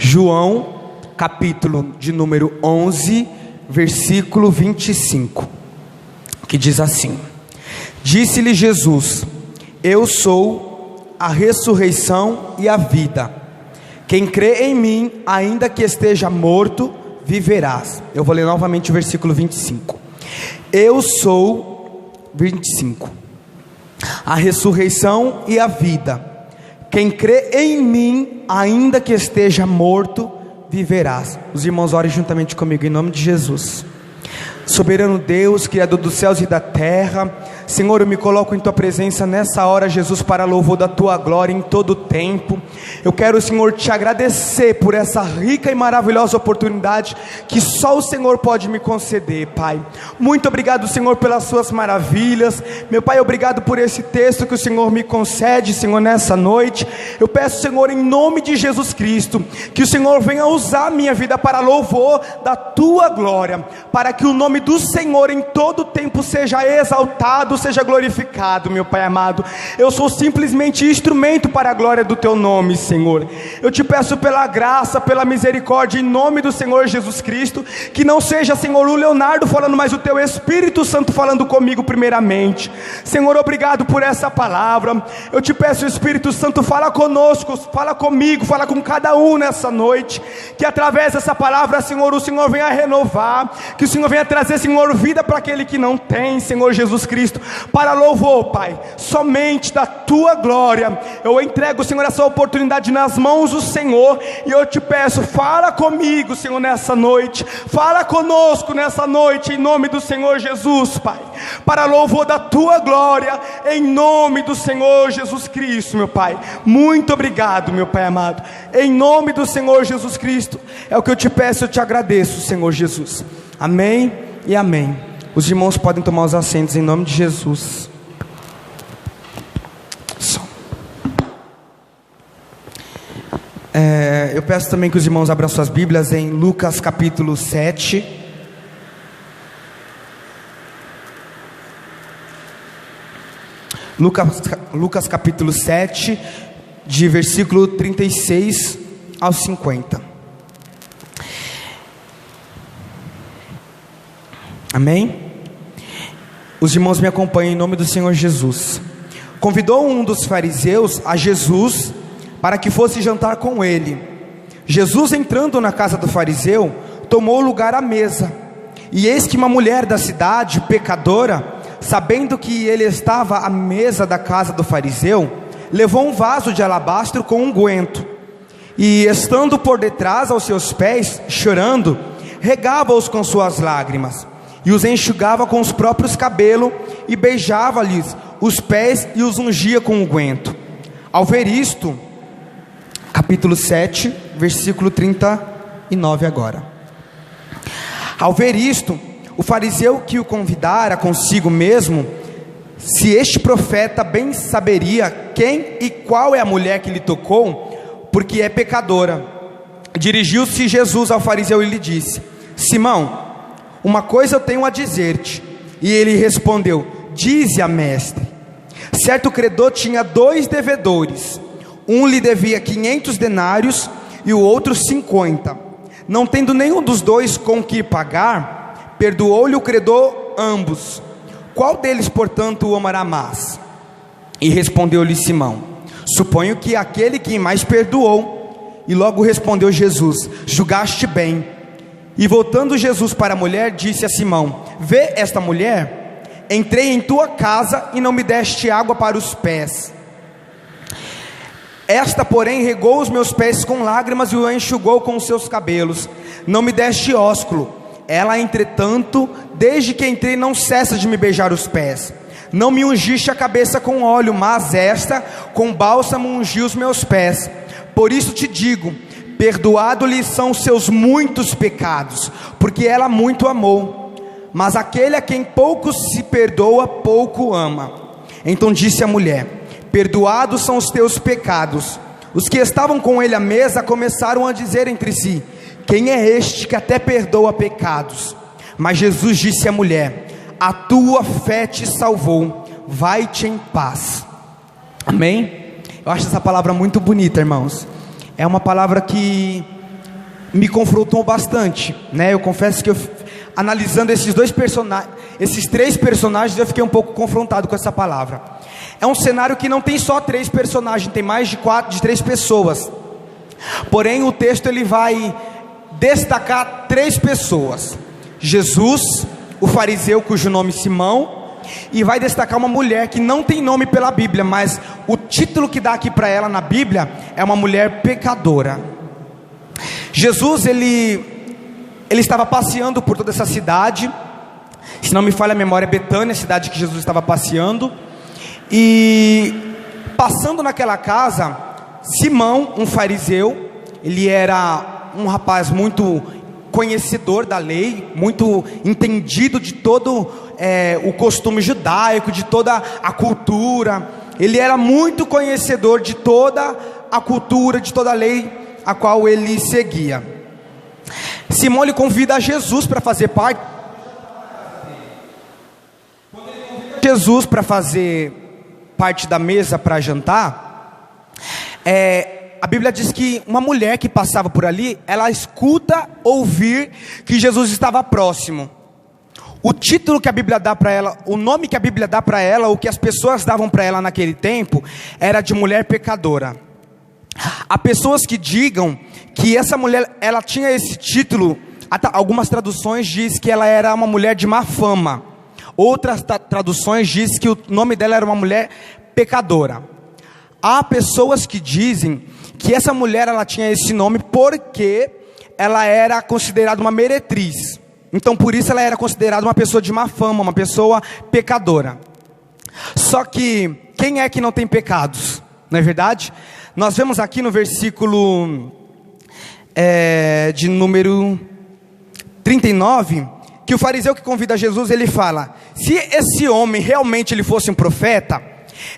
João, capítulo de número 11, versículo 25, que diz assim: Disse-lhe Jesus: Eu sou a ressurreição e a vida. Quem crê em mim, ainda que esteja morto, viverás. Eu vou ler novamente o versículo 25. Eu sou, 25, a ressurreição e a vida. Quem crê em mim, ainda que esteja morto, viverás. Os irmãos orem juntamente comigo em nome de Jesus. Soberano Deus, Criador dos céus e da terra, Senhor, eu me coloco em Tua presença nessa hora, Jesus, para louvor da Tua glória em todo o tempo. Eu quero, Senhor, Te agradecer por essa rica e maravilhosa oportunidade que só o Senhor pode me conceder, Pai. Muito obrigado, Senhor, pelas Suas maravilhas. Meu Pai, obrigado por esse texto que o Senhor me concede, Senhor, nessa noite. Eu peço, Senhor, em nome de Jesus Cristo, que o Senhor venha usar a minha vida para louvor da Tua glória, para que o nome do Senhor em todo o tempo seja exaltado, seja glorificado, meu Pai amado. Eu sou simplesmente instrumento para a glória do Teu nome, Senhor. Eu Te peço pela graça, pela misericórdia, em nome do Senhor Jesus Cristo, que não seja, Senhor, o Leonardo falando, mas o Teu Espírito Santo falando comigo primeiramente. Senhor, obrigado por essa palavra. Eu Te peço, Espírito Santo, fala conosco, fala comigo, fala com cada um nessa noite, que através dessa palavra, Senhor, o Senhor venha renovar, que o Senhor venha trazer, Senhor, vida para aquele que não tem, Senhor Jesus Cristo, para louvor, Pai, somente da Tua glória. Eu entrego, Senhor, essa oportunidade nas mãos do Senhor, e eu Te peço, fala comigo, Senhor, nessa noite, fala conosco nessa noite, em nome do Senhor Jesus, Pai, para louvor da Tua glória, em nome do Senhor Jesus Cristo, meu Pai. Muito obrigado, meu Pai amado, em nome do Senhor Jesus Cristo, é o que eu Te peço, eu Te agradeço, Senhor Jesus. Amém e amém. Os irmãos podem tomar os assentos em nome de Jesus. Eu peço também que os irmãos abram suas Bíblias em Lucas capítulo 7. Lucas capítulo 7, de versículo 36 ao 50. Amém? Os irmãos me acompanham em nome do Senhor Jesus. Convidou um dos fariseus a Jesus para que fosse jantar com ele. Jesus, entrando na casa do fariseu, tomou lugar à mesa. E eis que uma mulher da cidade, pecadora, sabendo que ele estava à mesa da casa do fariseu, levou um vaso de alabastro com unguento, e estando por detrás aos seus pés, chorando, regava-os com suas lágrimas, e os enxugava com os próprios cabelos, e beijava-lhes os pés, e os ungia com unguento. Ao ver isto, capítulo 7, versículo 39 agora. Ao ver isto, o fariseu que o convidara consigo mesmo, se este profeta bem saberia quem e qual é a mulher que lhe tocou, porque é pecadora. Dirigiu-se Jesus ao fariseu e lhe disse: Simão, uma coisa eu tenho a dizer-te. E ele respondeu: dize a mestre. Certo credor tinha 2 devedores. Um lhe devia 500 denários e o outro 50. Não tendo nenhum dos dois com que pagar, perdoou-lhe o credor ambos. Qual deles, portanto, o amará mais? E respondeu-lhe Simão: suponho que aquele que mais perdoou. E logo respondeu Jesus: julgaste bem. E voltando Jesus para a mulher, disse a Simão: vê esta mulher? Entrei em tua casa e não me deste água para os pés. Esta, porém, regou os meus pés com lágrimas e o enxugou com os seus cabelos. Não me deste ósculo. Ela, entretanto, desde que entrei, não cessa de me beijar os pés. Não me ungiste a cabeça com óleo, mas esta, com bálsamo, ungiu os meus pés. Por isso te digo, perdoado-lhe são os seus muitos pecados, porque ela muito amou. Mas aquele a quem pouco se perdoa, pouco ama. Então disse a mulher: perdoados são os teus pecados. Os que estavam com ele à mesa começaram a dizer entre si: quem é este que até perdoa pecados? Mas Jesus disse à mulher: a tua fé te salvou, vai-te em paz. Amém? Eu acho essa palavra muito bonita, irmãos. É uma palavra que me confrontou bastante, né? Eu confesso que analisando esses três personagens, eu fiquei um pouco confrontado com essa palavra. É um cenário que não tem só 3 personagens, tem mais de 3 pessoas. Porém, o texto ele vai destacar 3 pessoas: Jesus, o fariseu cujo nome é Simão, e vai destacar uma mulher que não tem nome pela Bíblia, mas o título que dá aqui para ela na Bíblia é uma mulher pecadora. Jesus ele estava passeando por toda essa cidade, se não me falha a memória, Betânia, a cidade que Jesus estava passeando, e passando naquela casa, Simão, um fariseu, ele era um rapaz muito conhecedor da lei, muito entendido de todo o costume judaico, de toda a cultura. Ele era muito conhecedor de toda a cultura, de toda a lei a qual ele seguia. Simão lhe convida a Jesus para fazer parte. Quando ele convida Jesus para fazer parte da mesa para jantar, a Bíblia diz que uma mulher que passava por ali, ela escuta ouvir que Jesus estava próximo. O título que a Bíblia dá para ela, o nome que a Bíblia dá para ela, o que as pessoas davam para ela naquele tempo, era de mulher pecadora. Há pessoas que digam que essa mulher, ela tinha esse título, algumas traduções diz que ela era uma mulher de má fama. Outras traduções diz que o nome dela era uma mulher pecadora. Há pessoas que dizem que essa mulher ela tinha esse nome porque ela era considerada uma meretriz. Então por isso ela era considerada uma pessoa de má fama, uma pessoa pecadora. Só que quem é que não tem pecados? Não é verdade? Nós vemos aqui no versículo de número 39, que o fariseu que convida Jesus, ele fala: se esse homem realmente ele fosse um profeta,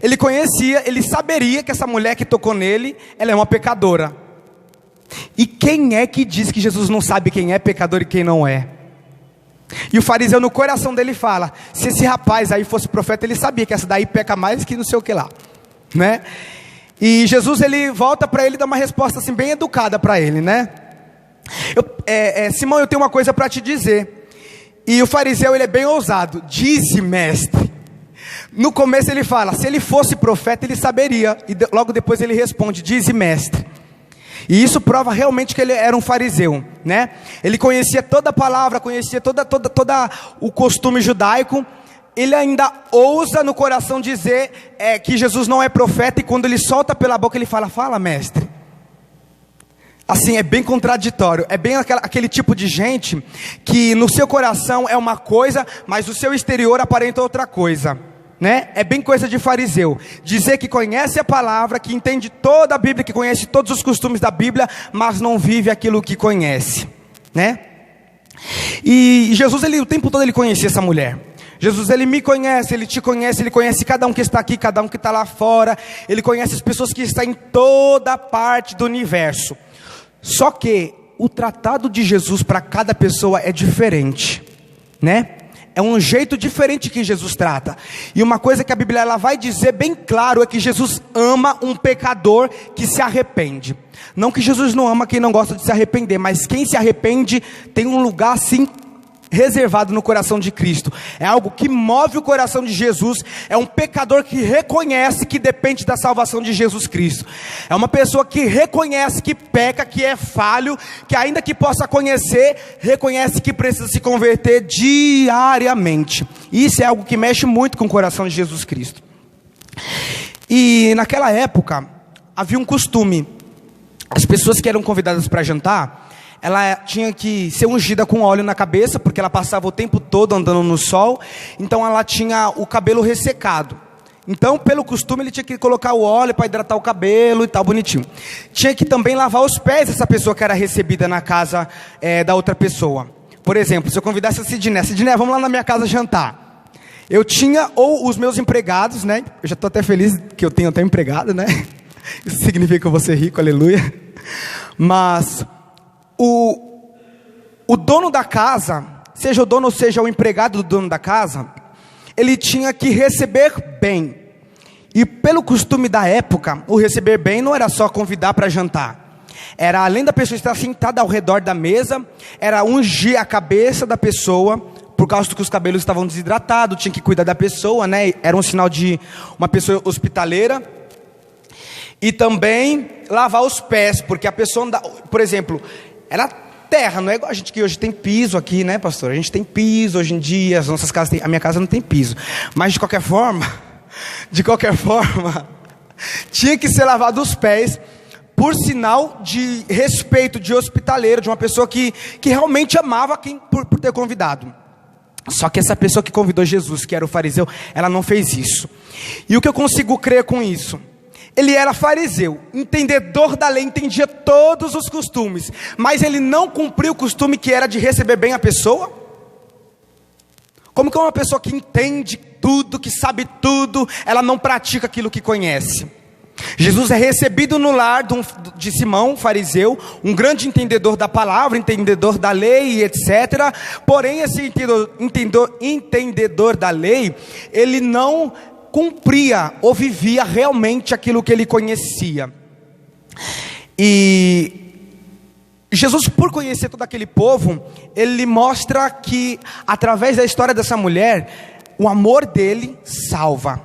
ele conhecia, ele saberia que essa mulher que tocou nele, ela é uma pecadora. E quem é que diz que Jesus não sabe quem é pecador e quem não é? E o fariseu no coração dele fala: se esse rapaz aí fosse profeta, ele sabia que essa daí peca mais que não sei o que lá, né? E Jesus ele volta para ele e dá uma resposta assim bem educada para ele, né? Simão, eu tenho uma coisa para te dizer. E o fariseu ele é bem ousado: dize, mestre. No começo ele fala, se ele fosse profeta ele saberia, e logo depois ele responde, dize, mestre. E isso prova realmente que ele era um fariseu, né? Ele conhecia toda a palavra, conhecia toda o costume judaico. Ele ainda ousa no coração dizer que Jesus não é profeta, e quando ele solta pela boca ele fala, fala, mestre. Assim, é bem contraditório, é bem aquele tipo de gente que no seu coração é uma coisa, mas o seu exterior aparenta outra coisa, né? É bem coisa de fariseu, dizer que conhece a palavra, que entende toda a Bíblia, que conhece todos os costumes da Bíblia, mas não vive aquilo que conhece, né? E Jesus, o tempo todo ele conhecia essa mulher. Jesus, ele me conhece, ele te conhece, ele conhece cada um que está aqui, cada um que está lá fora, ele conhece as pessoas que estão em toda parte do universo. Só que o tratado de Jesus para cada pessoa é diferente, né? É um jeito diferente que Jesus trata. E uma coisa que a Bíblia ela vai dizer bem claro é que Jesus ama um pecador que se arrepende. Não que Jesus não ama quem não gosta de se arrepender, mas quem se arrepende tem um lugar assim reservado no coração de Cristo. É algo que move o coração de Jesus. É um pecador que reconhece que depende da salvação de Jesus Cristo. É uma pessoa que reconhece que peca, que é falho, que ainda que possa conhecer, reconhece que precisa se converter diariamente. Isso é algo que mexe muito com o coração de Jesus Cristo. E naquela época havia um costume: as pessoas que eram convidadas para jantar, ela tinha que ser ungida com óleo na cabeça, porque ela passava o tempo todo andando no sol. Então ela tinha o cabelo ressecado. Então, pelo costume, ele tinha que colocar o óleo para hidratar o cabelo e tal, bonitinho. Tinha que também lavar os pés dessa pessoa que era recebida na casa da outra pessoa. Por exemplo, se eu convidasse a Sidné, vamos lá na minha casa jantar. Eu tinha, ou os meus empregados, né? Eu já estou até feliz que eu tenho até empregado, né? Isso significa que eu vou ser rico, aleluia. Mas o dono da casa, seja o dono ou seja o empregado do dono da casa, ele tinha que receber bem. E pelo costume da época, o receber bem não era só convidar para jantar. era, além da pessoa estar sentada ao redor da mesa, era ungir a cabeça da pessoa, por causa que os cabelos estavam desidratados, tinha que cuidar da pessoa, né? Era um sinal de uma pessoa hospitaleira. E também lavar os pés, porque a pessoa anda, por exemplo, era terra, não é igual a gente que hoje tem piso aqui, né, pastor? A gente tem piso hoje em dia, as nossas casas a minha casa não tem piso. Mas de qualquer forma, tinha que ser lavado os pés, por sinal de respeito, de hospitaleiro, de uma pessoa que realmente amava quem por ter convidado. Só que essa pessoa que convidou Jesus, que era o fariseu, ela não fez isso. E o que eu consigo crer com isso? Ele era fariseu, entendedor da lei, entendia todos os costumes, mas ele não cumpriu o costume que era de receber bem a pessoa? Como que uma pessoa que entende tudo, que sabe tudo, ela não pratica aquilo que conhece? Jesus é recebido no lar de Simão, fariseu, um grande entendedor da palavra, entendedor da lei, etc. Porém, esse entendedor da lei, ele não cumpria ou vivia realmente aquilo que ele conhecia. E Jesus, por conhecer todo aquele povo, ele mostra que, através da história dessa mulher, o amor dele salva.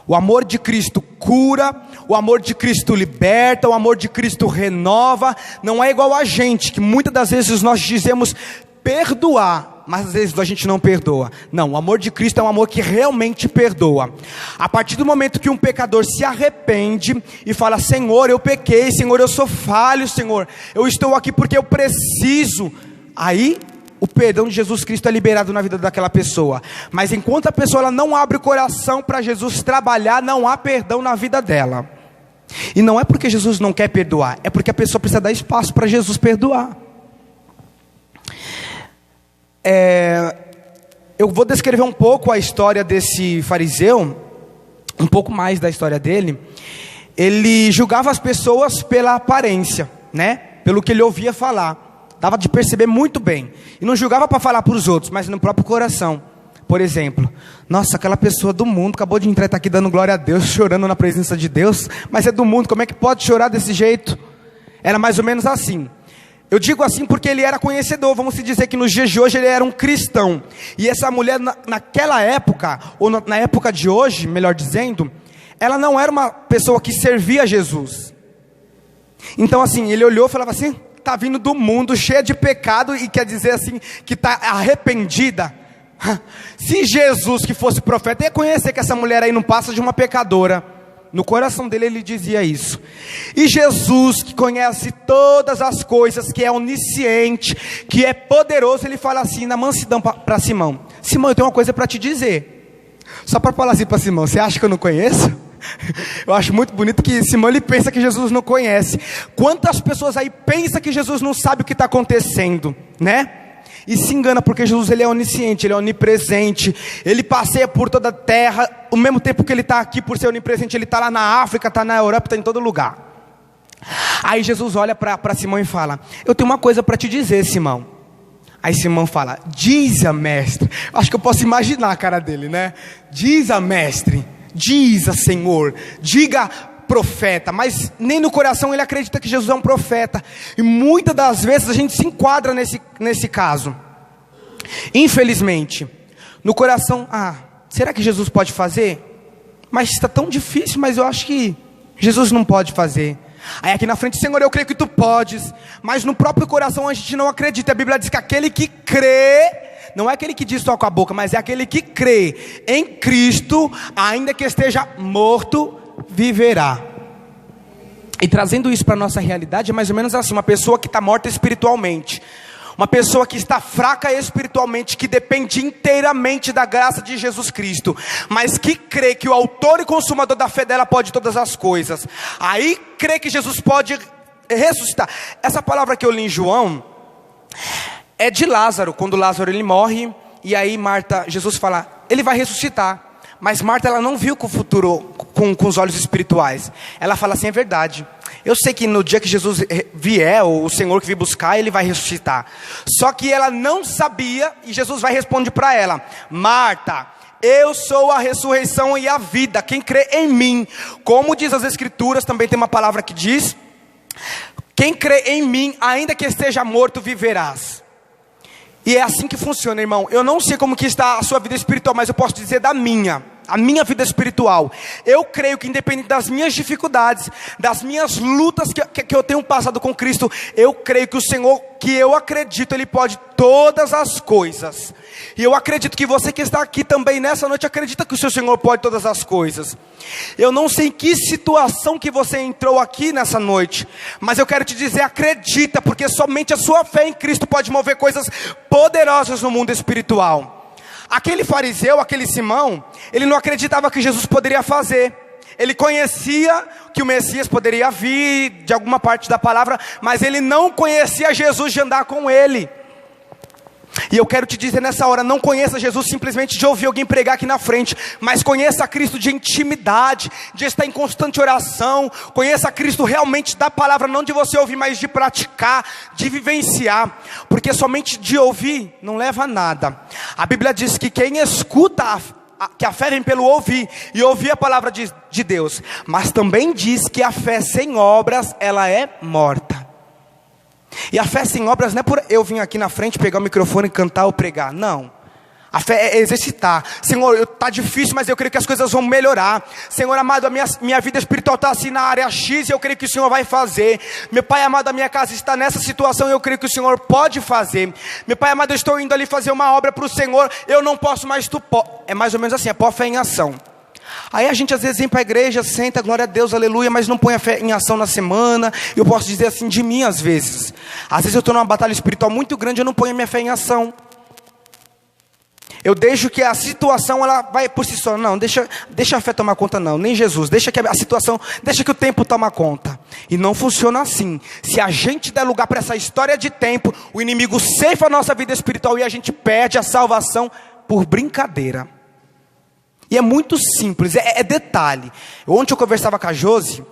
O amor de Cristo cura, o amor de Cristo liberta, o amor de Cristo renova. Não é igual a gente, que muitas das vezes nós dizemos perdoar, mas às vezes a gente não perdoa. Não, o amor de Cristo é um amor que realmente perdoa. A partir do momento que um pecador se arrepende e fala: Senhor, eu pequei, Senhor, eu sou falho, Senhor, eu estou aqui porque eu preciso, aí o perdão de Jesus Cristo é liberado na vida daquela pessoa. Mas enquanto a pessoa ela não abre o coração para Jesus trabalhar, não há perdão na vida dela. E não é porque Jesus não quer perdoar, é porque a pessoa precisa dar espaço para Jesus perdoar. Eu vou descrever um pouco a história desse fariseu, um pouco mais da história dele. Ele julgava as pessoas pela aparência, né? Pelo que ele ouvia falar. Dava de perceber muito bem. E não julgava para falar para os outros, mas no próprio coração. Por exemplo: nossa, aquela pessoa do mundo acabou de entrar, está aqui dando glória a Deus, chorando na presença de Deus, mas é do mundo, como é que pode chorar desse jeito? Era mais ou menos assim. Eu digo assim porque ele era conhecedor, vamos dizer que nos dias de hoje ele era um cristão. E essa mulher naquela época, ou na época de hoje, melhor dizendo, ela não era uma pessoa que servia a Jesus. Então assim, ele olhou e falava assim: está vindo do mundo, cheia de pecado, e quer dizer assim, que está arrependida. Se Jesus, que fosse profeta, ia conhecer que essa mulher aí não passa de uma pecadora. No coração dele ele dizia isso. E Jesus, que conhece todas as coisas, que é onisciente, que é poderoso, ele fala assim na mansidão para Simão: Simão, eu tenho uma coisa para te dizer. Só para falar assim para Simão: você acha que eu não conheço? Eu acho muito bonito que Simão, ele pensa que Jesus não conhece. Quantas pessoas aí pensam que Jesus não sabe o que está acontecendo, né? E se engana, porque Jesus ele é onisciente, ele é onipresente, ele passeia por toda a terra. Ao mesmo tempo que ele está aqui, por ser onipresente, ele está lá na África, está na Europa, está em todo lugar. Aí Jesus olha para Simão e fala: eu tenho uma coisa para te dizer, Simão. Aí Simão fala: diz-a, mestre. Acho que eu posso imaginar a cara dele, né? Diz-a, mestre. Diz-a, Senhor. Diga, profeta. Mas nem no coração ele acredita que Jesus é um profeta. E muitas das vezes a gente se enquadra nesse caso. Infelizmente, no coração: será que Jesus pode fazer? Mas está tão difícil, mas eu acho que Jesus não pode fazer. Aí aqui na frente: Senhor, eu creio que tu podes. Mas no próprio coração a gente não acredita. A Bíblia diz que aquele que crê, não é aquele que diz só com a boca, mas é aquele que crê em Cristo, ainda que esteja morto, viverá. E trazendo isso para a nossa realidade, é mais ou menos assim: uma pessoa que está morta espiritualmente, uma pessoa que está fraca espiritualmente, que depende inteiramente da graça de Jesus Cristo, mas que crê que o autor e consumador da fé dela pode todas as coisas. Aí crê que Jesus pode ressuscitar. Essa palavra que eu li em João é de Lázaro, quando Lázaro ele morre, e aí Jesus fala: ele vai ressuscitar. Mas Marta, ela não viu com o futuro, com os olhos espirituais. Ela fala assim: é verdade, eu sei que no dia que Jesus vier, ou o Senhor que vir buscar, ele vai ressuscitar. Só que ela não sabia, e Jesus vai responder para ela: Marta, eu sou a ressurreição e a vida, quem crê em mim, como diz as Escrituras, também tem uma palavra que diz: Quem crê em mim, ainda que esteja morto, viverás. E é assim que funciona, irmão. Eu não sei como que está a sua vida espiritual, mas eu posso dizer da minha. A minha vida espiritual, eu creio que independente das minhas dificuldades, das minhas lutas que eu tenho passado com Cristo, eu creio que o Senhor, que eu acredito, Ele pode todas as coisas. E eu acredito que você que está aqui também nessa noite, acredita que o seu Senhor pode todas as coisas. Eu não sei em que situação que você entrou aqui nessa noite, mas eu quero te dizer, acredita, porque somente a sua fé em Cristo pode mover coisas poderosas no mundo espiritual. Aquele fariseu, aquele Simão, ele não acreditava que Jesus poderia fazer. Ele conhecia que o Messias poderia vir de alguma parte da palavra, mas ele não conhecia Jesus de andar com ele. E eu quero te dizer nessa hora, não conheça Jesus simplesmente de ouvir alguém pregar aqui na frente, mas conheça Cristo de intimidade, de estar em constante oração. Conheça Cristo realmente da palavra, não de você ouvir, mas de praticar, de vivenciar, porque somente de ouvir não leva a nada. A Bíblia diz que quem escuta, que a fé vem pelo ouvir, e ouvir a palavra de Deus, mas também diz que a fé sem obras, ela é morta. E a fé sem obras não é por eu vir aqui na frente, pegar o microfone, cantar ou pregar, não. A fé é exercitar. Senhor, está difícil, mas eu creio que as coisas vão melhorar. Senhor amado, a minha vida espiritual está assim na área X, e eu creio que o Senhor vai fazer. Meu Pai amado, a minha casa está nessa situação, e eu creio que o Senhor pode fazer. Meu Pai amado, eu estou indo ali fazer uma obra para o Senhor, eu não posso, mas tu pode. É mais ou menos assim, é pôr a fé em ação. Aí a gente às vezes vem para a igreja, senta, glória a Deus, aleluia, mas não põe a fé em ação na semana. Eu posso dizer assim de mim às vezes. Às vezes eu estou numa batalha espiritual muito grande, eu não ponho a minha fé em ação. Eu deixo que a situação, ela vai por si só. Não, deixa a fé tomar conta não, nem Jesus. Deixa que a situação, deixa que o tempo toma conta. E não funciona assim. Se a gente der lugar para essa história de tempo, o inimigo ceifa a nossa vida espiritual e a gente perde a salvação por brincadeira. E é muito simples, é detalhe. Ontem eu conversava com a Josi,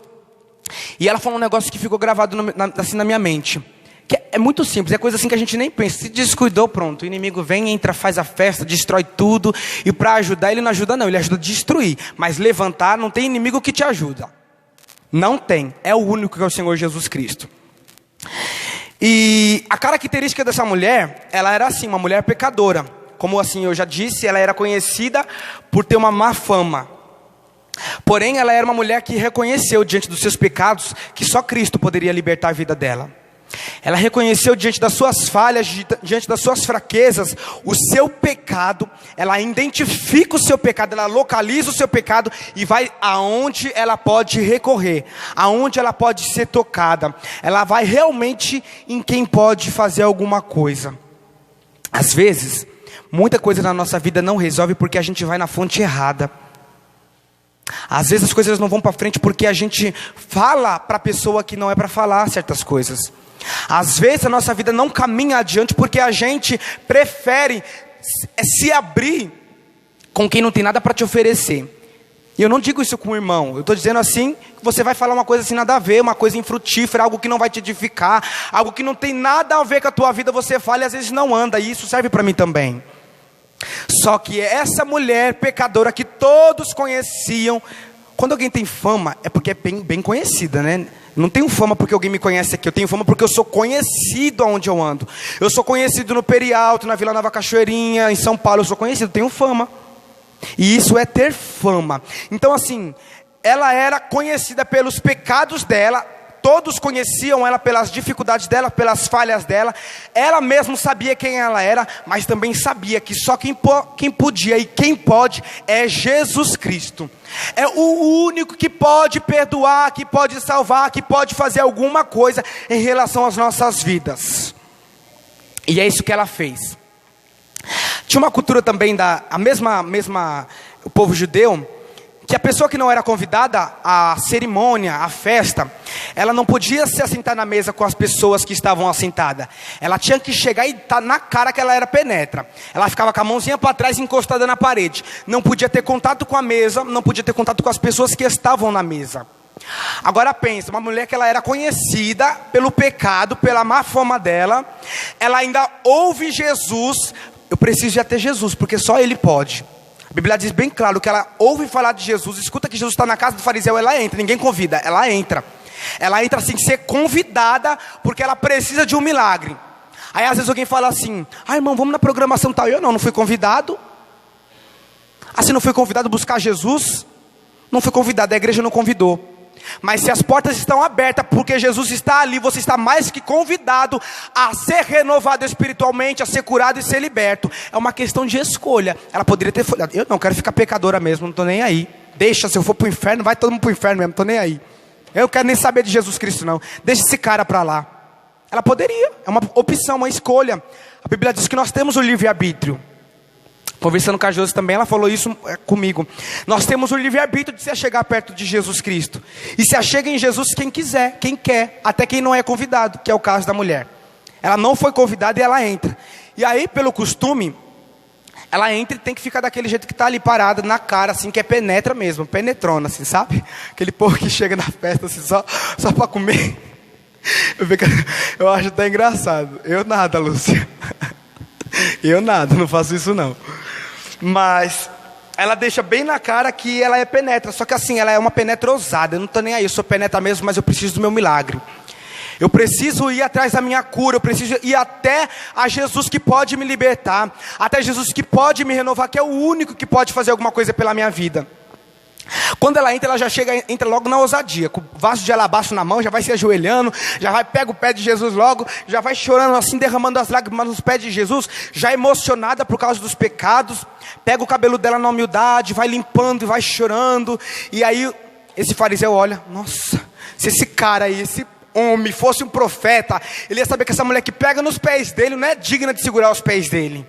e ela falou um negócio que ficou gravado assim na minha mente. Que é muito simples, é coisa assim que a gente nem pensa. Se descuidou, pronto, o inimigo vem, entra, faz a festa, destrói tudo. E para ajudar, ele não ajuda não, ele ajuda a destruir. Mas levantar, não tem inimigo que te ajuda. Não tem, é o único que é o Senhor Jesus Cristo. E a característica dessa mulher, ela era assim, uma mulher pecadora. Como assim eu já disse, ela era conhecida por ter uma má fama. Porém, ela era uma mulher que reconheceu diante dos seus pecados que só Cristo poderia libertar a vida dela. Ela reconheceu diante das suas falhas, diante das suas fraquezas, o seu pecado. Ela identifica o seu pecado, ela localiza o seu pecado e vai aonde ela pode recorrer, aonde ela pode ser tocada. Ela vai realmente em quem pode fazer alguma coisa. Às vezes, muita coisa na nossa vida não resolve porque a gente vai na fonte errada. Às vezes as coisas não vão para frente porque a gente fala para a pessoa que não é para falar certas coisas. Às vezes a nossa vida não caminha adiante porque a gente prefere se abrir com quem não tem nada para te oferecer. E eu não digo isso com o irmão, eu estou dizendo assim, que você vai falar uma coisa assim nada a ver, uma coisa infrutífera, algo que não vai te edificar, algo que não tem nada a ver com a tua vida, você fala e às vezes não anda, e isso serve para mim também. Só que essa mulher pecadora que todos conheciam, quando alguém tem fama, é porque é bem conhecida, né? Não tenho fama porque alguém me conhece aqui, eu tenho fama porque eu sou conhecido aonde eu ando. Eu sou conhecido no Perialto, na Vila Nova Cachoeirinha, em São Paulo, eu sou conhecido, tenho fama. E isso é ter fama. Então assim, ela era conhecida pelos pecados dela. Todos conheciam ela pelas dificuldades dela, pelas falhas dela. Ela mesma sabia quem ela era, mas também sabia que só quem podia e quem pode é Jesus Cristo. É o único que pode perdoar, que pode salvar, que pode fazer alguma coisa em relação às nossas vidas. E é isso que ela fez. Tinha uma cultura também o povo judeu, que a pessoa que não era convidada à cerimônia, à festa, ela não podia se assentar na mesa com as pessoas que estavam assentadas. Ela tinha que chegar e estar na cara que ela era penetra. Ela ficava com a mãozinha para trás encostada na parede. Não podia ter contato com a mesa, não podia ter contato com as pessoas que estavam na mesa. Agora pensa, uma mulher que ela era conhecida pelo pecado, pela má fama dela, ela ainda ouve Jesus. Eu preciso já ter Jesus, porque só Ele pode. A Bíblia diz bem claro que ela ouve falar de Jesus, escuta que Jesus está na casa do fariseu, ela entra, ninguém convida, ela entra. Ela entra sem ser convidada, porque ela precisa de um milagre. Aí às vezes alguém fala assim: ah, irmão, vamos na programação tal. Eu não fui convidado. Assim, não fui convidado a buscar Jesus? Não fui convidado, a igreja não convidou. Mas se as portas estão abertas, porque Jesus está ali, você está mais que convidado a ser renovado espiritualmente, a ser curado e ser liberto. É uma questão de escolha. Ela poderia ter falado: eu não quero ficar pecadora mesmo, não estou nem aí. Deixa, se eu for para o inferno, vai todo mundo para o inferno mesmo, não estou nem aí. Eu não quero nem saber de Jesus Cristo não, deixa esse cara para lá. Ela poderia, é uma opção, uma escolha. A Bíblia diz que nós temos o livre-arbítrio. Conversando com a Josi também, ela falou isso comigo. Nós temos o livre-arbítrio de se achegar perto de Jesus Cristo. E se achega em Jesus quem quiser, quem quer, até quem não é convidado, que é o caso da mulher. Ela não foi convidada e ela entra. E aí, pelo costume, ela entra e tem que ficar daquele jeito que está ali parada na cara, assim, que é penetra mesmo, penetrona, assim, sabe? Aquele povo que chega na festa, assim, só para comer. Eu acho até engraçado. Eu nada, Lúcia. Eu nada, não faço isso não. Mas ela deixa bem na cara que ela é penetra. Só que assim, ela é uma penetra ousada. Eu não estou nem aí, eu sou penetra mesmo, mas eu preciso do meu milagre. Eu preciso ir atrás da minha cura. Eu preciso ir até a Jesus que pode me libertar, até Jesus que pode me renovar, que é o único que pode fazer alguma coisa pela minha vida. Quando ela entra, ela já entra logo na ousadia, com o vaso de alabastro na mão, já vai se ajoelhando, já vai, pega o pé de Jesus logo, já vai chorando assim, derramando as lágrimas nos pés de Jesus, já emocionada por causa dos pecados, pega o cabelo dela na humildade, vai limpando e vai chorando. E aí esse fariseu olha: nossa, se esse cara aí, esse homem fosse um profeta, ele ia saber que essa mulher que pega nos pés dele não é digna de segurar os pés dele.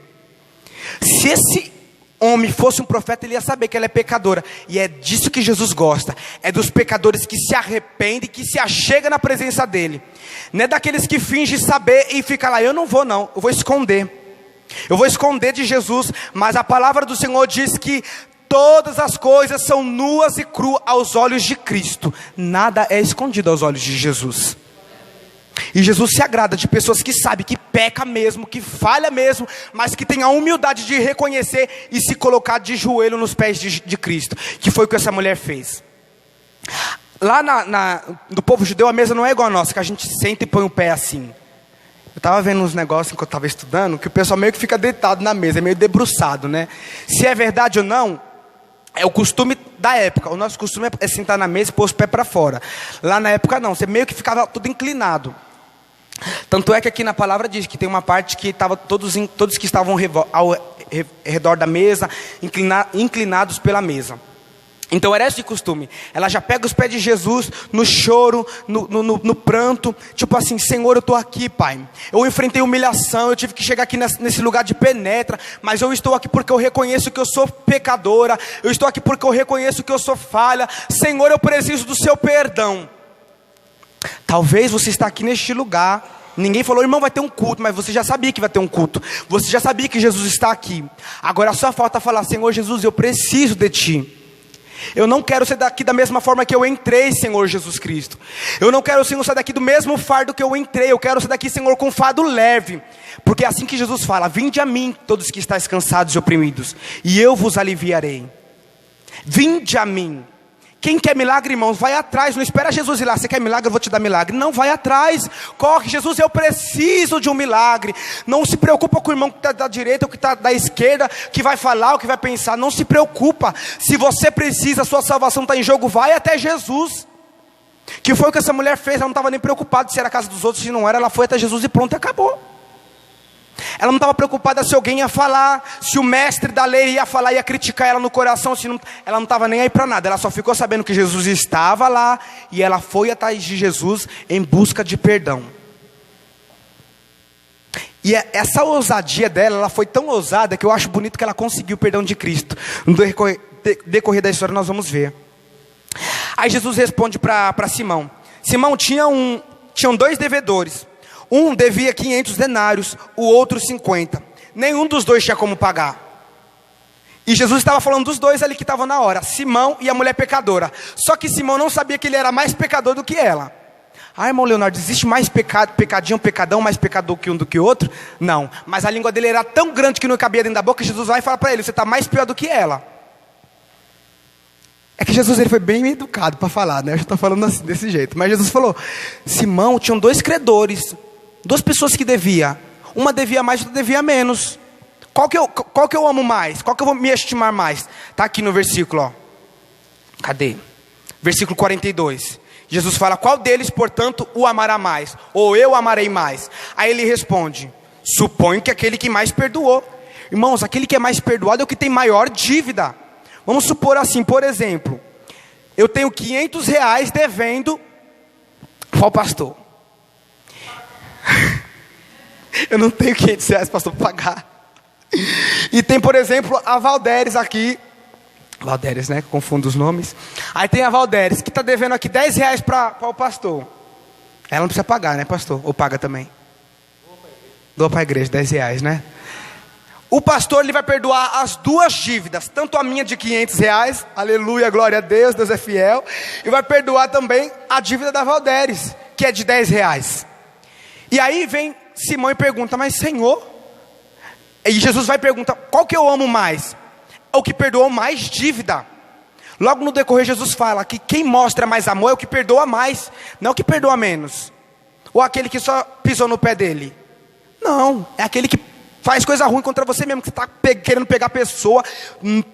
Se esse homem fosse um profeta, ele ia saber que ela é pecadora. E é disso que Jesus gosta. É dos pecadores que se arrependem, que se achegam na presença dele. Não é daqueles que fingem saber e fica lá: eu não vou não, eu vou esconder. Eu vou esconder de Jesus. Mas a palavra do Senhor diz que todas as coisas são nuas e cruas aos olhos de Cristo. Nada é escondido aos olhos de Jesus. E Jesus se agrada de pessoas que sabem que peca mesmo, que falha mesmo, mas que tem a humildade de reconhecer e se colocar de joelho nos pés de Cristo, que foi o que essa mulher fez. Lá no povo judeu, a mesa não é igual a nossa, que a gente senta e põe o pé assim. Eu estava vendo uns negócios enquanto eu estava estudando, que o pessoal meio que fica deitado na mesa, é meio debruçado, né? Se é verdade ou não, é o costume da época. O nosso costume é sentar na mesa e pôr os pés para fora. Lá na época não, você meio que ficava tudo inclinado. Tanto é que aqui na palavra diz que tem uma parte que estava todos que estavam ao redor da mesa, inclinados pela mesa. Então era esse de costume. Ela já pega os pés de Jesus no choro, no pranto, tipo assim: Senhor, eu estou aqui, Pai. Eu enfrentei humilhação, eu tive que chegar aqui nesse lugar de penetra, mas eu estou aqui porque eu reconheço que eu sou pecadora. Eu estou aqui porque eu reconheço que eu sou falha. Senhor, eu preciso do seu perdão. Talvez você está aqui neste lugar, ninguém falou: irmão, vai ter um culto, mas você já sabia que vai ter um culto. Você já sabia que Jesus está aqui. Agora só falta falar: Senhor Jesus, eu preciso de Ti. Eu não quero sair daqui da mesma forma que eu entrei, Senhor Jesus Cristo. Eu não quero, Senhor, sair daqui do mesmo fardo que eu entrei. Eu quero sair daqui, Senhor, com fardo leve. Porque é assim que Jesus fala: vinde a mim, todos que estáis cansados e oprimidos, e eu vos aliviarei. Vinde a mim. Quem quer milagre, irmãos, vai atrás. Não espera Jesus ir lá: você quer milagre, eu vou te dar milagre. Não, vai atrás, corre. Jesus, eu preciso de um milagre. Não se preocupa com o irmão que está da direita ou que está da esquerda, que vai falar ou que vai pensar. Não se preocupa. Se você precisa, a sua salvação está em jogo, vai até Jesus. Que foi o que essa mulher fez. Ela não estava nem preocupada se era a casa dos outros, se não era. Ela foi até Jesus e pronto, acabou. Ela não estava preocupada se alguém ia falar, se o mestre da lei ia falar, ia criticar ela no coração. Ela não estava nem aí para nada. Ela só ficou sabendo que Jesus estava lá, e ela foi atrás de Jesus em busca de perdão. E essa ousadia dela, ela foi tão ousada que eu acho bonito que ela conseguiu o perdão de Cristo. No decorrer da história nós vamos ver. Aí Jesus responde para Simão. Simão tinham 2 devedores. Um devia 500 denários, o outro 50. Nenhum dos dois tinha como pagar. E Jesus estava falando dos dois ali que estavam na hora: Simão e a mulher pecadora. Só que Simão não sabia que ele era mais pecador do que ela. Ah, irmão Leonardo, existe mais pecadinho, pecadão, mais pecador que um do que o outro? Não, mas a língua dele era tão grande que não cabia dentro da boca. Jesus vai e fala para ele: você está mais pior do que ela. É que Jesus ele foi bem educado para falar, né? Eu já estou falando assim, desse jeito. Mas Jesus falou: Simão, tinham 2 credores, 2 pessoas que devia. Uma devia mais, outra devia menos. Qual que eu amo mais? Qual que eu vou me estimar mais? Está aqui no versículo, ó. Cadê? Versículo 42. Jesus fala: qual deles, portanto, o amará mais? Ou eu amarei mais? Aí ele responde: suponho que aquele que mais perdoou. Irmãos, aquele que é mais perdoado é o que tem maior dívida. Vamos supor assim, por exemplo, eu tenho R$500 devendo ao pastor. Eu não tenho R$500, pastor, para pagar. E tem, por exemplo, a Valderes aqui. Valderes, né? Confundo os nomes. Aí tem a Valderes, que está devendo aqui R$10 para o pastor. Ela não precisa pagar, né, pastor? Ou paga também? Doa para a igreja, R$10, né? O pastor ele vai perdoar as 2 dívidas, tanto a minha de R$500, aleluia, glória a Deus, Deus é fiel, e vai perdoar também a dívida da Valderes, que é de R$10. E aí vem Simão e pergunta: mas Senhor, e Jesus vai perguntar: qual que eu amo mais? É o que perdoou mais dívida. Logo no decorrer Jesus fala que quem mostra mais amor é o que perdoa mais, não o que perdoa menos, ou aquele que só pisou no pé dele. Não, é aquele que faz coisa ruim contra você mesmo, que você está querendo pegar a pessoa,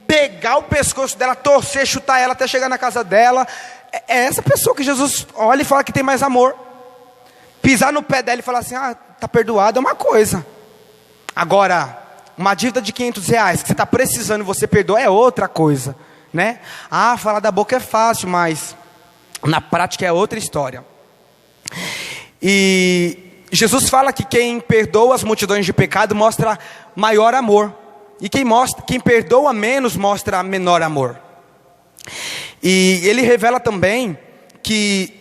pegar o pescoço dela, torcer, chutar ela até chegar na casa dela. É essa pessoa que Jesus olha e fala que tem mais amor. Pisar no pé dela e falar assim: ah, está perdoado, é uma coisa. Agora, uma dívida de R$500 que você está precisando e você perdoa é outra coisa, né? Ah, falar da boca é fácil, mas na prática é outra história. E Jesus fala que quem perdoa as multidões de pecado mostra maior amor. E quem perdoa menos mostra menor amor. E ele revela também que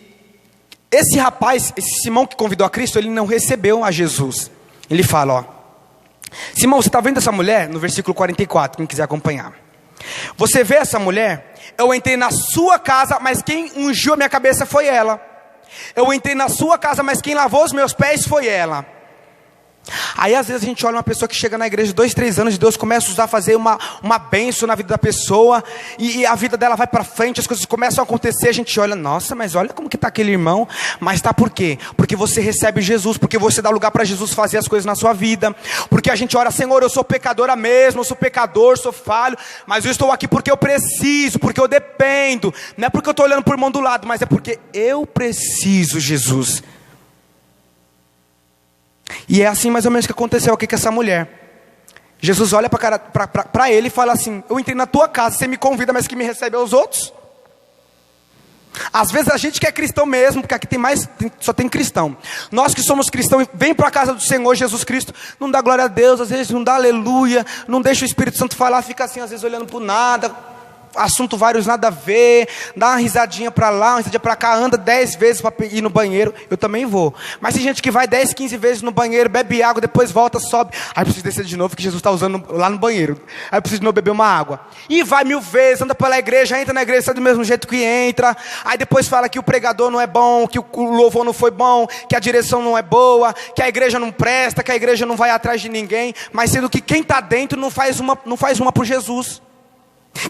esse rapaz, esse Simão que convidou a Cristo, ele não recebeu a Jesus. Ele fala, ó: Simão, você está vendo essa mulher? No versículo 44, quem quiser acompanhar. Você vê essa mulher? Eu entrei na sua casa, mas quem ungiu a minha cabeça foi ela. Eu entrei na sua casa, mas quem lavou os meus pés foi ela. Aí às vezes a gente olha uma pessoa que chega na igreja 2, 3 anos, e Deus começa a usar, fazer uma bênção na vida da pessoa, e a vida dela vai para frente, as coisas começam a acontecer, a gente olha: nossa, mas olha como que está aquele irmão. Mas está por quê? Porque você recebe Jesus, porque você dá lugar para Jesus fazer as coisas na sua vida. Porque a gente ora: Senhor, eu sou pecadora mesmo, eu sou pecador, sou falho, mas eu estou aqui porque eu preciso, porque eu dependo. Não é porque eu estou olhando por mão do lado, mas é porque eu preciso, Jesus. E é assim mais ou menos que aconteceu aqui com essa mulher. Jesus olha para ele e fala assim: eu entrei na tua casa, você me convida, mas que me recebe aos outros. Às vezes a gente que é cristão mesmo, porque aqui só tem cristão. Nós que somos cristãos, vem para a casa do Senhor Jesus Cristo, não dá glória a Deus, às vezes não dá aleluia, não deixa o Espírito Santo falar, fica assim às vezes olhando para o nada, assunto vários nada a ver, dá uma risadinha para lá, uma risadinha para cá, anda 10 vezes para ir no banheiro. Eu também vou. Mas tem gente que vai 10, 15 vezes no banheiro, bebe água, depois volta, sobe. Aí preciso descer de novo, que Jesus está usando lá no banheiro. Aí preciso de novo beber uma água. E vai 1000 vezes, anda pela igreja, entra na igreja, sai do mesmo jeito que entra. Aí depois fala que o pregador não é bom, que o louvor não foi bom, que a direção não é boa, que a igreja não presta, que a igreja não vai atrás de ninguém. Mas sendo que quem está dentro não faz uma por Jesus.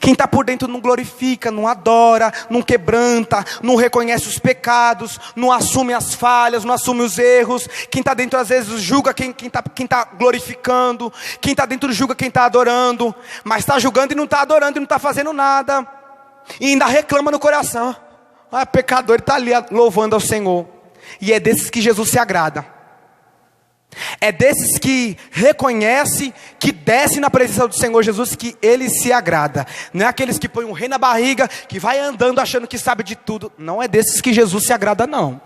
Quem está por dentro não glorifica, não adora, não quebranta, não reconhece os pecados, não assume as falhas, não assume os erros. Quem está dentro às vezes julga quem está glorificando. Quem está dentro julga quem está adorando. Mas está julgando e não está adorando e não está fazendo nada. E ainda reclama no coração. Ah, pecador, ele está ali louvando ao Senhor. E é desses que Jesus se agrada. É desses que reconhece, que desce na presença do Senhor Jesus, que Ele se agrada. Não é aqueles que põem um rei na barriga, que vai andando achando que sabe de tudo. Não é desses que Jesus se agrada, não.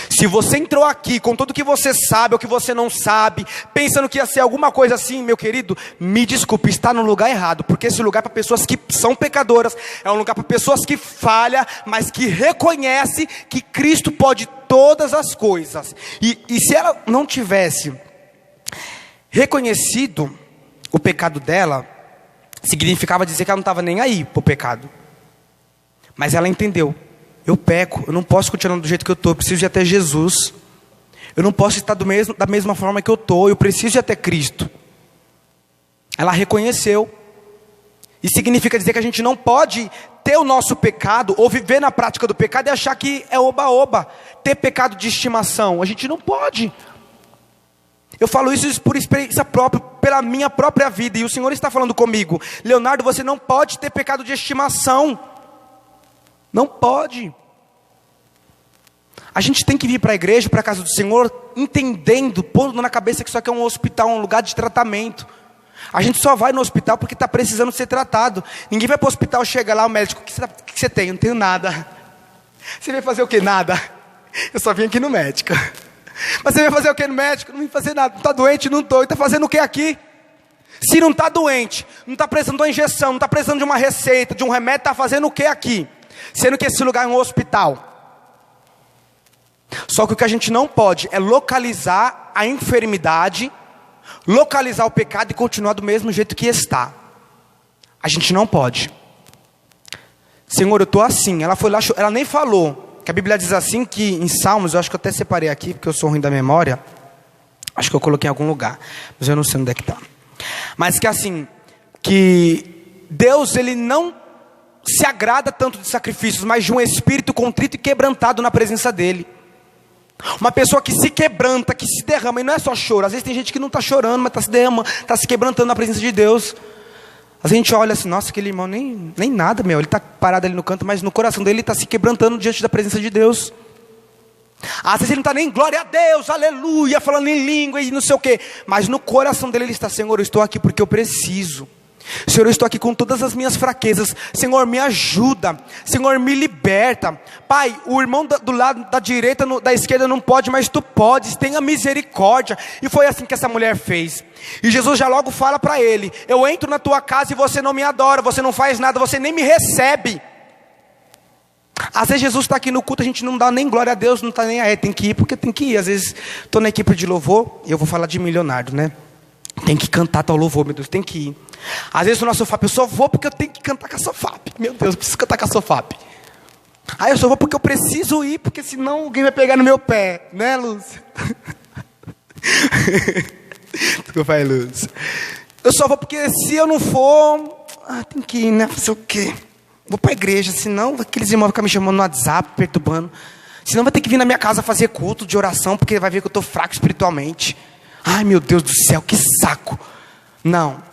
Se você entrou aqui com tudo que você sabe ou que você não sabe, pensando que ia ser alguma coisa assim, meu querido, me desculpe, está no lugar errado. Porque esse lugar é para pessoas que são pecadoras, é um lugar para pessoas que falham, mas que reconhece que Cristo pode todas as coisas. E se ela não tivesse reconhecido o pecado dela, significava dizer que ela não estava nem aí para o pecado. Mas ela entendeu: eu peco, eu não posso continuar do jeito que eu estou, eu preciso de até Jesus. Eu não posso estar da mesma forma que eu estou, eu preciso de até Cristo. Ela reconheceu E significa dizer que a gente não pode ter o nosso pecado, ou viver na prática do pecado e achar que é oba-oba, ter pecado de estimação. A gente não pode. Eu falo isso por experiência própria, pela minha própria vida. E o Senhor está falando comigo: Leonardo, você não pode ter pecado de estimação. Não pode. A gente tem que vir para a igreja, para a casa do Senhor, entendendo, pondo na cabeça que isso aqui é um hospital, um lugar de tratamento. A gente só vai no hospital porque está precisando ser tratado. Ninguém vai para o hospital, chega lá, o médico: o que você tem? Eu não tenho nada. Você veio fazer o quê? Nada. Eu só vim aqui no médico. Mas você veio fazer o quê no médico? Não vim fazer nada. Não está doente? Não estou. E está fazendo o quê aqui? Se não está doente, não está precisando de uma injeção, não está precisando de uma receita, de um remédio, está fazendo o quê aqui? Sendo que esse lugar é um hospital. Só que o que a gente não pode é localizar a enfermidade, localizar o pecado e continuar do mesmo jeito que está. A gente não pode. Senhor, eu estou assim. Ela foi lá, ela nem falou. Que a Bíblia diz assim, que em Salmos, eu acho que eu até separei aqui, porque eu sou ruim da memória. Acho que eu coloquei em algum lugar, mas eu não sei onde é que está. Mas que assim, que Deus, Ele não se agrada tanto de sacrifícios, mas de um espírito contrito e quebrantado na presença dEle. Uma pessoa que se quebranta, que se derrama, e não é só choro. Às vezes tem gente que não está chorando, mas está se derramando, está se quebrantando na presença de Deus. Às vezes a gente olha assim: nossa, aquele irmão nem nada, meu. Ele está parado ali no canto, mas no coração dele ele está se quebrantando diante da presença de Deus. Às vezes ele não está nem glória a Deus, aleluia, falando em língua e não sei o quê. Mas no coração dele ele está: Senhor, eu estou aqui porque eu preciso. Senhor, eu estou aqui com todas as minhas fraquezas. Senhor, me ajuda. Senhor, me liberta. Pai, o irmão do lado da direita, da esquerda não pode, mas Tu podes. Tenha misericórdia. E foi assim que essa mulher fez. E Jesus já logo fala para ele: eu entro na tua casa e você não me adora, você não faz nada, você nem me recebe. Às vezes Jesus está aqui no culto, a gente não dá nem glória a Deus, não está nem aí, tem que ir porque tem que ir. Às vezes estou na equipe de louvor, e eu vou falar de milionário, né? Tem que cantar tal louvor, meu Deus, tem que ir. Às vezes eu na Sofap, eu só vou porque eu tenho que cantar com a Sofap. Meu Deus, eu preciso cantar com a Sofap. Aí eu só vou porque eu preciso ir, porque senão alguém vai pegar no meu pé, né, Lúcia? Desculpa aí, Lúcia. Eu só vou porque se eu não for, tem que ir, né? Fazer o quê? Vou para a igreja, senão aqueles irmãos vão ficar me chamando no WhatsApp, perturbando. Senão vai ter que vir na minha casa fazer culto de oração, porque vai ver que eu estou fraco espiritualmente. Ai, meu Deus do céu, que saco. Não.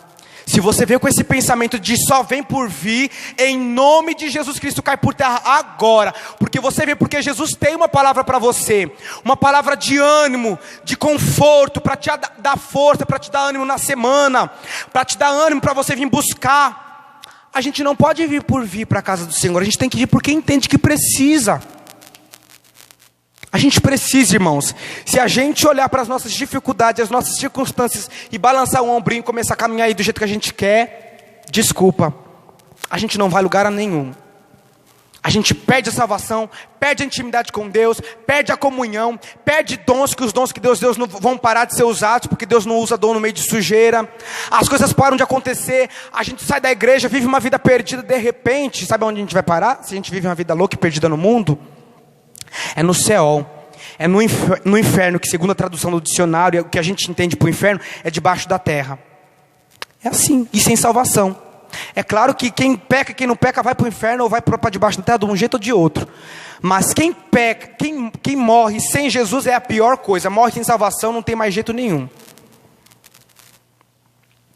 Se você veio com esse pensamento de só vem por vir, em nome de Jesus Cristo, cai por terra agora. Porque você veio porque Jesus tem uma palavra para você. Uma palavra de ânimo, de conforto, para te dar força, para te dar ânimo na semana. Para te dar ânimo para você vir buscar. A gente não pode vir por vir para a casa do Senhor. A gente tem que vir porque entende que precisa. A gente precisa, irmãos. Se a gente olhar para as nossas dificuldades, as nossas circunstâncias e balançar o ombrinho e começar a caminhar aí do jeito que a gente quer, desculpa, a gente não vai lugar a nenhum. A gente perde a salvação, perde a intimidade com Deus, perde a comunhão, perde dons, que os dons que Deus deu não vão parar de ser usados, porque Deus não usa dom no meio de sujeira. As coisas param de acontecer, a gente sai da igreja, vive uma vida perdida de repente. Sabe onde a gente vai parar? Se a gente vive uma vida louca e perdida no mundo, é no Seol, é no inferno, que segundo a tradução do dicionário, o que a gente entende por inferno é debaixo da terra. É assim, e sem salvação. É claro que quem peca, quem não peca vai para o inferno ou vai para debaixo da terra de um jeito ou de outro. Mas quem peca, quem morre sem Jesus é a pior coisa. Morre sem salvação, não tem mais jeito nenhum.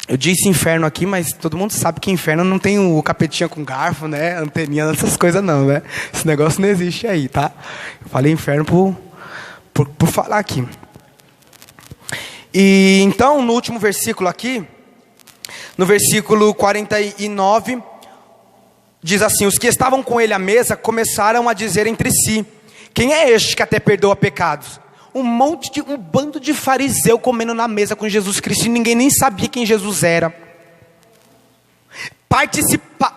Eu disse inferno aqui, mas todo mundo sabe que inferno não tem o capetinha com garfo, né? Anteninha, essas coisas não, né? Esse negócio não existe aí, tá? Eu falei inferno por falar aqui. E então, no último versículo aqui, no versículo 49, diz assim: os que estavam com ele à mesa começaram a dizer entre si: quem é este que até perdoa pecados? Um bando de fariseu comendo na mesa com Jesus Cristo, e ninguém nem sabia quem Jesus era.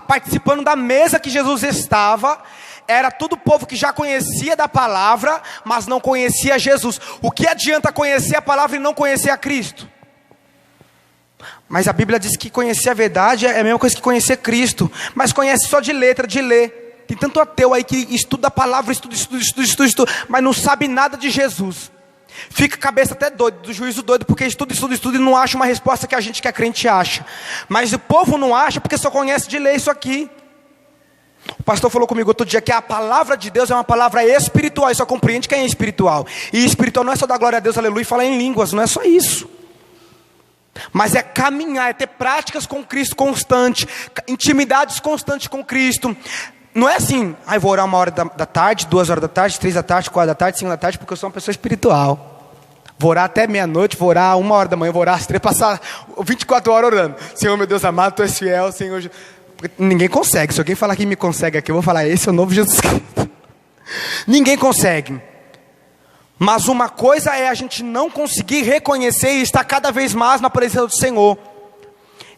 Participando da mesa que Jesus estava, era todo o povo que já conhecia da palavra, mas não conhecia Jesus. O que adianta conhecer a palavra e não conhecer a Cristo? Mas a Bíblia diz que conhecer a verdade é a mesma coisa que conhecer Cristo, mas conhece só de letra, de ler. Tem tanto ateu aí que estuda a palavra, estuda, mas não sabe nada de Jesus. Fica a cabeça até doida, do juízo doido, porque estuda e não acha uma resposta que a gente que é crente acha. Mas o povo não acha porque só conhece de ler isso aqui. O pastor falou comigo outro dia que a palavra de Deus é uma palavra espiritual, e só compreende quem é espiritual. E espiritual não é só dar glória a Deus, aleluia, e falar em línguas, não é só isso. Mas é caminhar, é ter práticas com Cristo constante, intimidades constantes com Cristo. Não é assim, vou orar 1h da tarde, 2h da tarde, 3h da tarde, 4h da tarde, 5h da tarde, porque eu sou uma pessoa espiritual. Vou orar até meia-noite, vou orar 1h da manhã, vou orar às 3, passar 24 horas orando. Senhor, meu Deus amado, Tu és fiel, Senhor. Porque ninguém consegue. Se alguém falar que me consegue aqui, eu vou falar, esse é o novo Jesus Cristo. Ninguém consegue. Mas uma coisa é a gente não conseguir reconhecer e estar cada vez mais na presença do Senhor.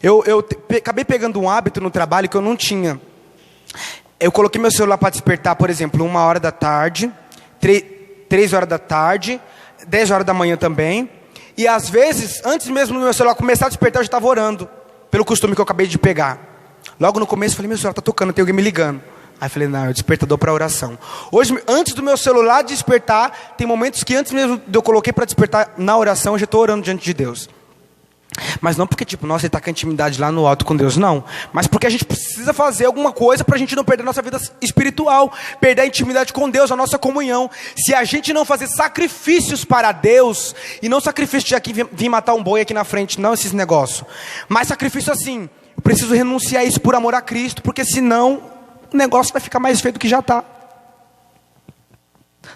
Eu acabei pegando um hábito no trabalho que eu não tinha. Eu coloquei meu celular para despertar, por exemplo, 1h da tarde, 3h da tarde, 10h da manhã também. E às vezes, antes mesmo do meu celular começar a despertar, eu já estava orando, pelo costume que eu acabei de pegar. Logo no começo eu falei, meu celular está tocando, tem alguém me ligando. Aí eu falei, não, é o despertador para oração. Hoje, antes do meu celular despertar, tem momentos que antes mesmo de eu coloquei para despertar na oração, eu já estou orando diante de Deus. Mas não porque nossa, ele está com a intimidade lá no alto com Deus, não. Mas porque a gente precisa fazer alguma coisa para a gente não perder a nossa vida espiritual, perder a intimidade com Deus, a nossa comunhão. Se a gente não fazer sacrifícios para Deus, e não sacrifício de aqui vir matar um boi aqui na frente, não esses negócios. Mas sacrifício assim, eu preciso renunciar a isso por amor a Cristo, porque senão o negócio vai ficar mais feio do que já está.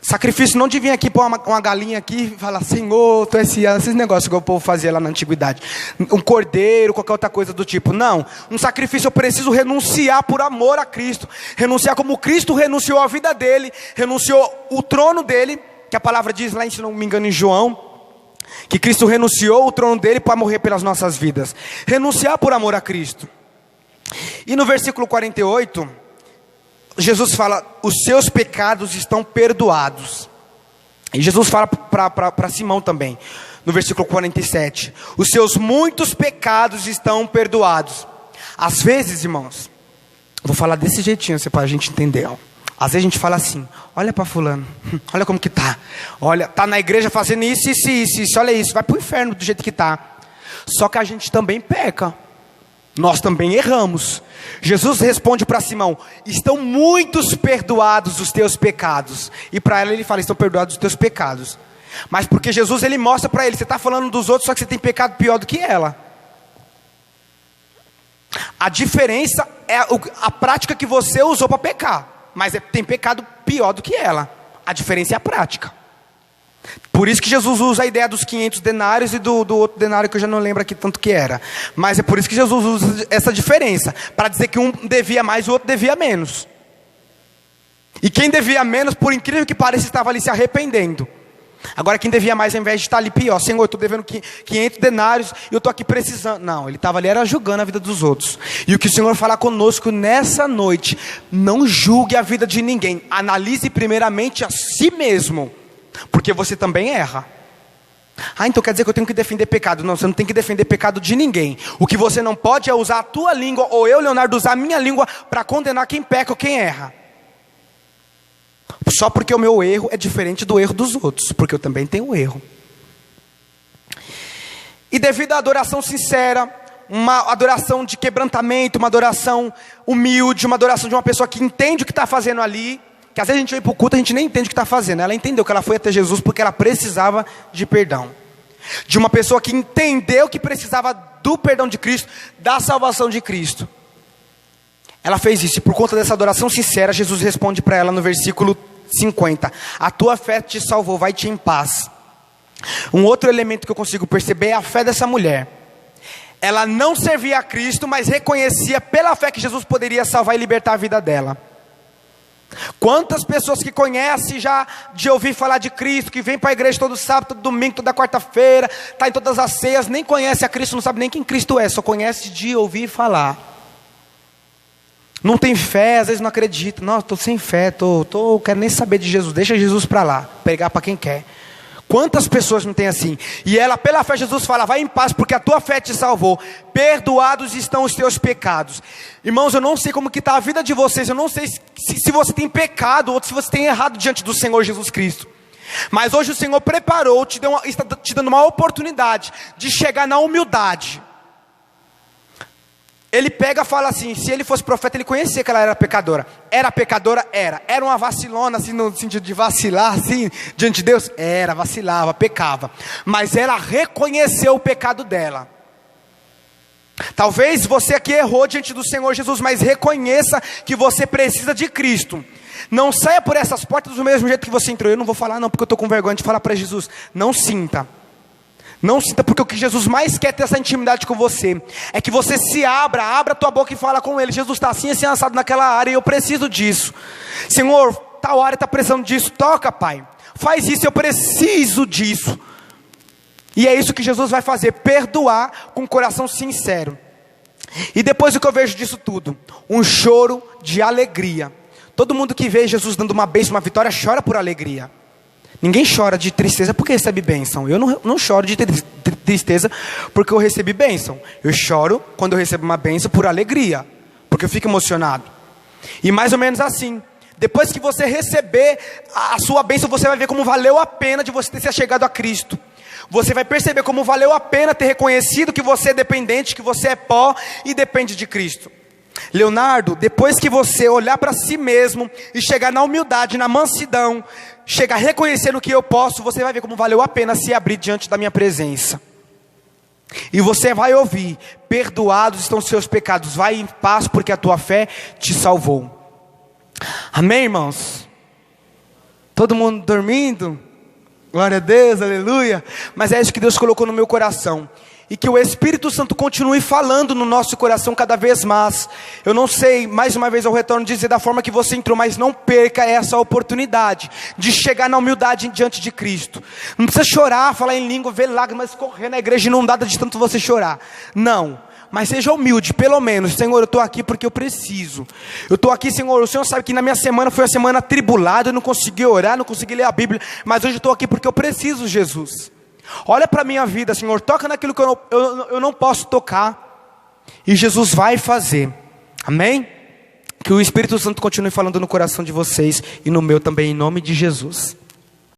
Sacrifício não de vir aqui pôr uma galinha aqui e falar, Senhor, Tu és fiel, esses negócios que o povo fazia lá na antiguidade. Um cordeiro, qualquer outra coisa do tipo. Não, um sacrifício eu preciso renunciar por amor a Cristo. Renunciar como Cristo renunciou a vida dele, renunciou o trono dele, que a palavra diz lá, se não me engano, em João, que Cristo renunciou o trono dele para morrer pelas nossas vidas. Renunciar por amor a Cristo. E no versículo 48... Jesus fala, os seus pecados estão perdoados. E Jesus fala para Simão também, no versículo 47, os seus muitos pecados estão perdoados. Às vezes, irmãos, vou falar desse jeitinho, para a gente entender. Às vezes a gente fala assim, olha para fulano, olha como que tá. Olha, tá na igreja fazendo isso, olha isso, vai para o inferno do jeito que tá. Só que a gente também peca. Nós também erramos. Jesus responde para Simão, estão muitos perdoados os teus pecados. E para ela ele fala, estão perdoados os teus pecados. Mas porque Jesus ele mostra para ele, você está falando dos outros, só que você tem pecado pior do que ela. A diferença é a prática que você usou para pecar. Mas tem pecado pior do que ela. A diferença é a prática. Por isso que Jesus usa a ideia dos 500 denários e do outro denário que eu já não lembro aqui tanto que era. Mas é por isso que Jesus usa essa diferença. Para dizer que um devia mais e o outro devia menos. E quem devia menos, por incrível que pareça, estava ali se arrependendo. Agora quem devia mais, ao invés de estar ali pior. Senhor, eu estou devendo 500 denários e eu estou aqui precisando. Não, ele estava ali era julgando a vida dos outros. E o que o Senhor fala conosco nessa noite, não julgue a vida de ninguém. Analise primeiramente a si mesmo. Porque você também erra. Então quer dizer que eu tenho que defender pecado? Não, você não tem que defender pecado de ninguém. O que você não pode é usar a tua língua, ou eu, Leonardo, usar a minha língua para condenar quem peca ou quem erra. Só porque o meu erro é diferente do erro dos outros, porque eu também tenho erro. E devido à adoração sincera, uma adoração de quebrantamento, uma adoração humilde, uma adoração de uma pessoa que entende o que está fazendo ali, que às vezes a gente vem para o culto e a gente nem entende o que está fazendo. Ela entendeu que ela foi até Jesus porque ela precisava de perdão. De uma pessoa que entendeu que precisava do perdão de Cristo, da salvação de Cristo. Ela fez isso e por conta dessa adoração sincera, Jesus responde para ela no versículo 50. A tua fé te salvou, vai-te em paz. Um outro elemento que eu consigo perceber é a fé dessa mulher. Ela não servia a Cristo, mas reconhecia pela fé que Jesus poderia salvar e libertar a vida dela. Quantas pessoas que conhecem já de ouvir falar de Cristo, que vem para a igreja todo sábado, todo domingo, toda quarta-feira, está em todas as ceias, nem conhece a Cristo, não sabe nem quem Cristo é, só conhece de ouvir falar. Não tem fé, às vezes não acredita. Não, estou sem fé, quero nem saber de Jesus, deixa Jesus para lá, pregar para quem quer. Quantas pessoas não tem assim? E ela, pela fé, Jesus fala, vai em paz, porque a tua fé te salvou. Perdoados estão os teus pecados. Irmãos, eu não sei como que está a vida de vocês. Eu não sei se você tem pecado ou se você tem errado diante do Senhor Jesus Cristo. Mas hoje o Senhor preparou, está te dando uma oportunidade de chegar na humildade. Ele pega e fala assim, se ele fosse profeta, ele conhecia que ela era pecadora. Era pecadora? Era. Era uma vacilona, assim, no sentido de vacilar, assim, diante de Deus? Era, vacilava, pecava. Mas ela reconheceu o pecado dela. Talvez você aqui errou diante do Senhor Jesus, mas reconheça que você precisa de Cristo. Não saia por essas portas do mesmo jeito que você entrou. Eu não vou falar não, porque eu estou com vergonha de falar para Jesus. Não sinta. Não sinta, porque o que Jesus mais quer ter essa intimidade com você é que você se abra a tua boca e fala com Ele. Jesus está assim assado naquela área e eu preciso disso. Senhor, tal área está precisando disso. Toca, Pai. Faz isso, eu preciso disso. E é isso que Jesus vai fazer, perdoar com um coração sincero. E depois o que eu vejo disso tudo? Um choro de alegria. Todo mundo que vê Jesus dando uma bênção, uma vitória, chora por alegria. Ninguém chora de tristeza porque recebe bênção. Eu não choro de tristeza porque eu recebi bênção. Eu choro quando eu recebo uma bênção por alegria, porque eu fico emocionado. E mais ou menos assim, depois que você receber a sua bênção, você vai ver como valeu a pena de você ter se achegado a Cristo. Você vai perceber como valeu a pena ter reconhecido que você é dependente, que você é pó e depende de Cristo. Leonardo, depois que você olhar para si mesmo e chegar na humildade, na mansidão, chegar reconhecendo que eu posso, você vai ver como valeu a pena se abrir diante da minha presença. E você vai ouvir: perdoados estão os seus pecados, vai em paz porque a tua fé te salvou. Amém, irmãos? Todo mundo dormindo? Glória a Deus, aleluia. Mas é isso que Deus colocou no meu coração. E que o Espírito Santo continue falando no nosso coração cada vez mais. Eu não sei, mais uma vez eu retorno a dizer da forma que você entrou, mas não perca essa oportunidade de chegar na humildade diante de Cristo. Não precisa chorar, falar em língua, ver lágrimas correr na igreja inundada de tanto você chorar. Não, mas seja humilde, pelo menos. Senhor, eu estou aqui porque eu preciso. Eu estou aqui, Senhor, o Senhor sabe que na minha semana foi uma semana atribulada, eu não consegui orar, não consegui ler a Bíblia, mas hoje eu estou aqui porque eu preciso, Jesus. Olha para a minha vida, Senhor, toca naquilo que eu não posso tocar. E Jesus vai fazer. Amém? Que o Espírito Santo continue falando no coração de vocês e no meu também, em nome de Jesus.